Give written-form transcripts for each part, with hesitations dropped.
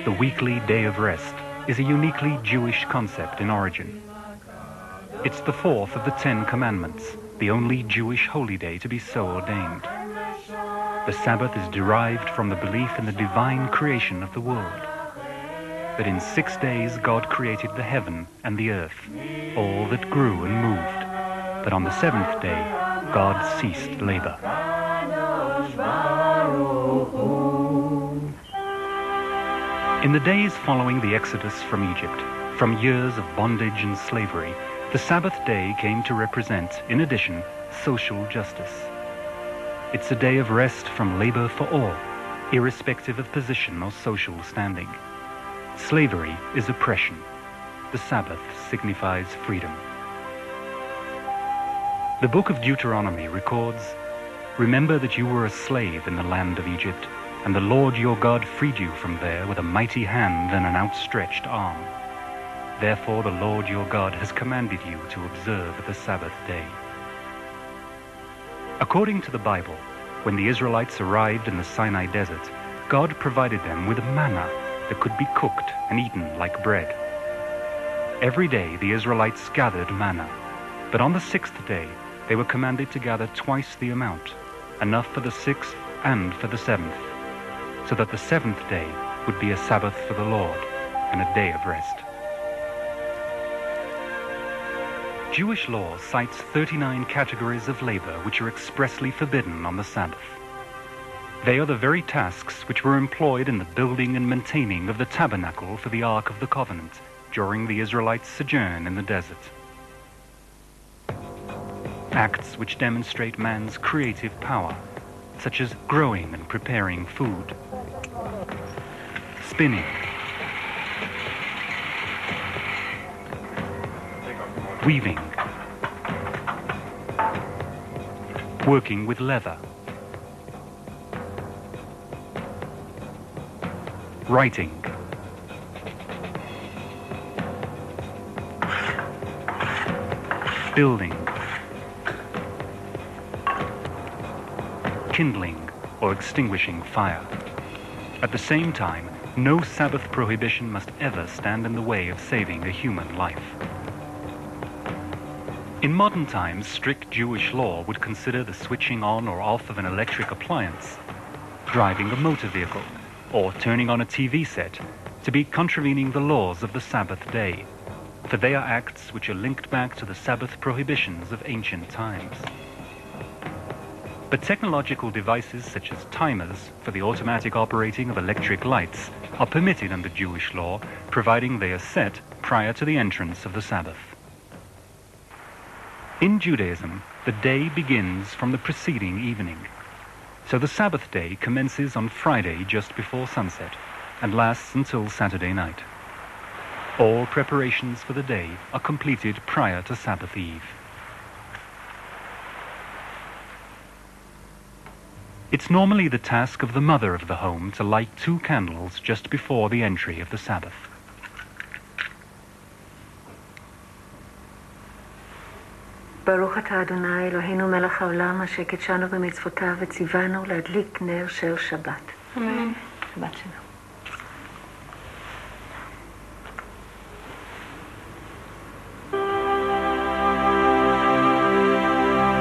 the weekly day of rest, is a uniquely Jewish concept in origin. It's the fourth of the 10 Commandments, the only Jewish holy day to be so ordained. The Sabbath is derived from the belief in the divine creation of the world. That in 6 days God created the heaven and the earth, all that grew and moved. But on the 7th day, God ceased labor. In the days following the Exodus from Egypt, from years of bondage and slavery, the Sabbath day came to represent, in addition, social justice. It's a day of rest from labor for all, irrespective of position or social standing. Slavery is oppression. The Sabbath signifies freedom. The book of Deuteronomy records, "Remember that you were a slave in the land of Egypt, and the Lord your God freed you from there with a mighty hand and an outstretched arm. Therefore the Lord your God has commanded you to observe the Sabbath day." According to the Bible, when the Israelites arrived in the Sinai desert, God provided them with manna that could be cooked and eaten like bread. Every day the Israelites gathered manna, but on the 6th day they were commanded to gather twice the amount, enough for the 6th and for the 7th, so that the 7th day would be a Sabbath for the Lord and a day of rest. Jewish law cites 39 categories of labor which are expressly forbidden on the Sabbath. They are the very tasks which were employed in the building and maintaining of the tabernacle for the Ark of the Covenant during the Israelites' sojourn in the desert. Acts which demonstrate man's creative power, such as growing and preparing food, spinning, weaving, working with leather, writing, building, kindling or extinguishing fire. At the same time, no Sabbath prohibition must ever stand in the way of saving a human life. In modern times, strict Jewish law would consider the switching on or off of an electric appliance, driving a motor vehicle, or turning on a TV set to be contravening the laws of the Sabbath day, for they are acts which are linked back to the Sabbath prohibitions of ancient times. But technological devices such as timers for the automatic operating of electric lights are permitted under Jewish law, providing they are set prior to the entrance of the Sabbath. In Judaism, the day begins from the preceding evening. So the Sabbath day commences on Friday just before sunset and lasts until Saturday night. All preparations for the day are completed prior to Sabbath Eve. It's normally the task of the mother of the home to light 2 candles just before the entry of the Sabbath. ברוך אתה אדוני אלוהינו מלך העולם אשר קידשנו במצוותיו וציוונו להדליק נר של שבת. אמן. שבת שלום.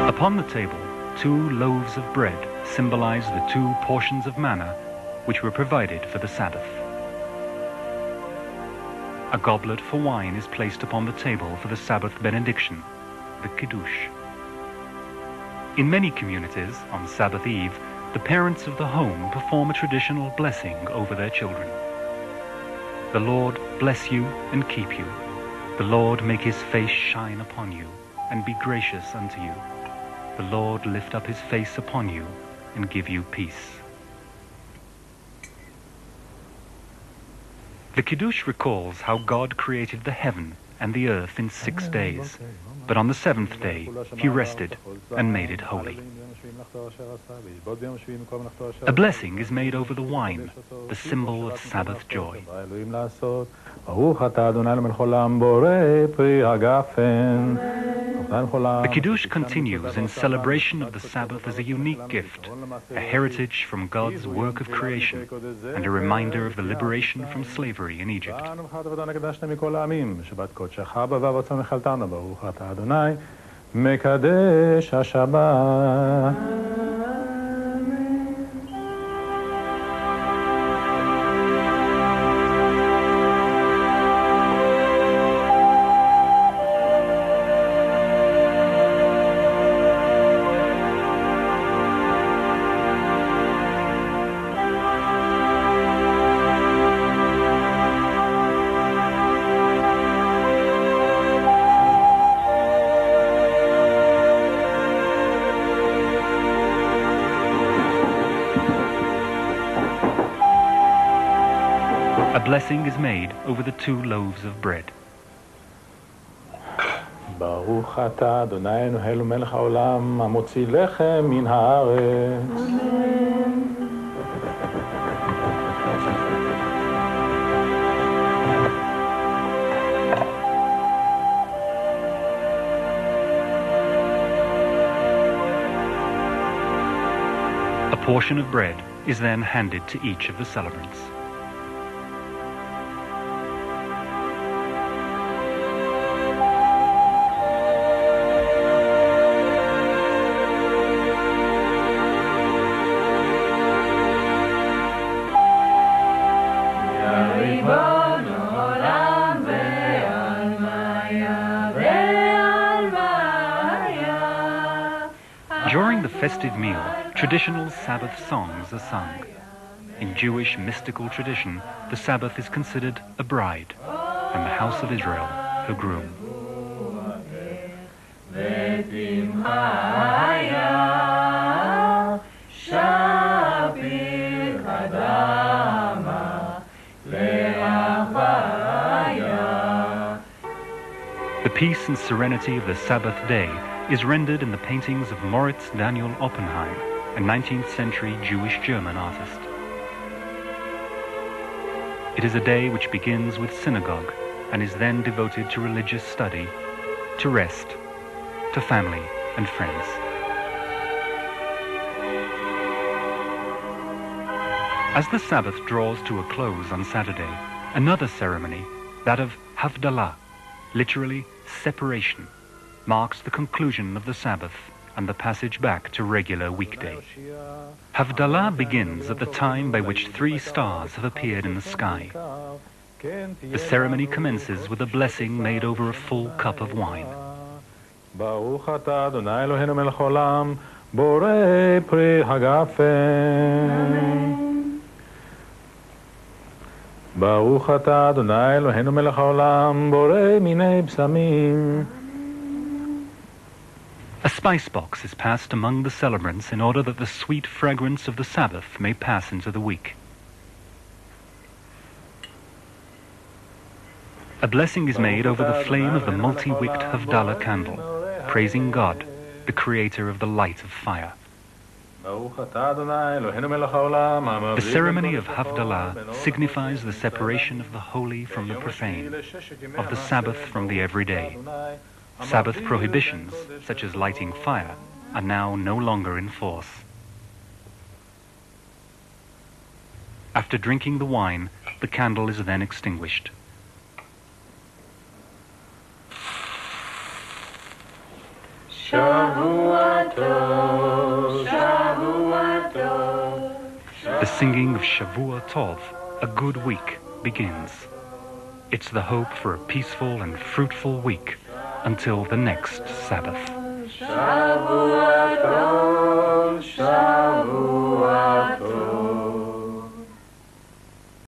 Upon the table, 2 loaves of bread symbolize the 2 portions of manna which were provided for the Sabbath. A goblet for wine is placed upon the table for the Sabbath benediction, the Kiddush. In many communities, on Sabbath Eve, the parents of the home perform a traditional blessing over their children. The Lord bless you and keep you. The Lord make his face shine upon you and be gracious unto you. The Lord lift up his face upon you and give you peace. The Kiddush recalls how God created the heaven and the earth in 6 days, but on the 7th day he rested and made it holy. A blessing is made over the wine, the symbol of Sabbath joy. ברוך אתה אדוני למלך עולם בורא פרי הגפן. The Kiddush continues in celebration of the Sabbath as a unique gift, a heritage from God's work of creation, and a reminder of the liberation from slavery in Egypt. A blessing is made over the 2 loaves of bread. ברוך אתה אדוני אלוהינו מלך העולם המוציא לחם מן הארץ. A portion of bread is then handed to each of the celebrants. During the festive meal, traditional Sabbath songs are sung. In Jewish mystical tradition, the Sabbath is considered a bride, and the house of Israel her groom. The peace and serenity of the Sabbath day is rendered in the paintings of Moritz Daniel Oppenheim, a 19th century Jewish-German artist. It is a day which begins with synagogue and is then devoted to religious study, to rest, to family and friends. As the Sabbath draws to a close on Saturday, another ceremony, that of Havdalah, literally separation, marks the conclusion of the Sabbath and the passage back to regular weekday. Havdalah begins at the time by which 3 stars have appeared in the sky. The ceremony commences with a blessing made over a full cup of wine. ברוך אתה אדוני אלוהינו מלך העולם בורא פרי הגפן. ברוך אתה אדוני אלוהינו מלך העולם בורא מיני בשמים. A spice box is passed among the celebrants in order that the sweet fragrance of the Sabbath may pass into the week. A blessing is made over the flame of the multi-wicked Havdalah candle, praising God, the creator of the light of fire. The ceremony of Havdalah signifies the separation of the holy from the profane, of the Sabbath from the everyday. Sabbath prohibitions, such as lighting fire, are now no longer in force. After drinking the wine, the candle is then extinguished. Shavua Tov, Shavua Tov. The singing of Shavua Tov, a good week, begins. It's the hope for a peaceful and fruitful week until the next Sabbath. Shavua Tov, Shavua Tov.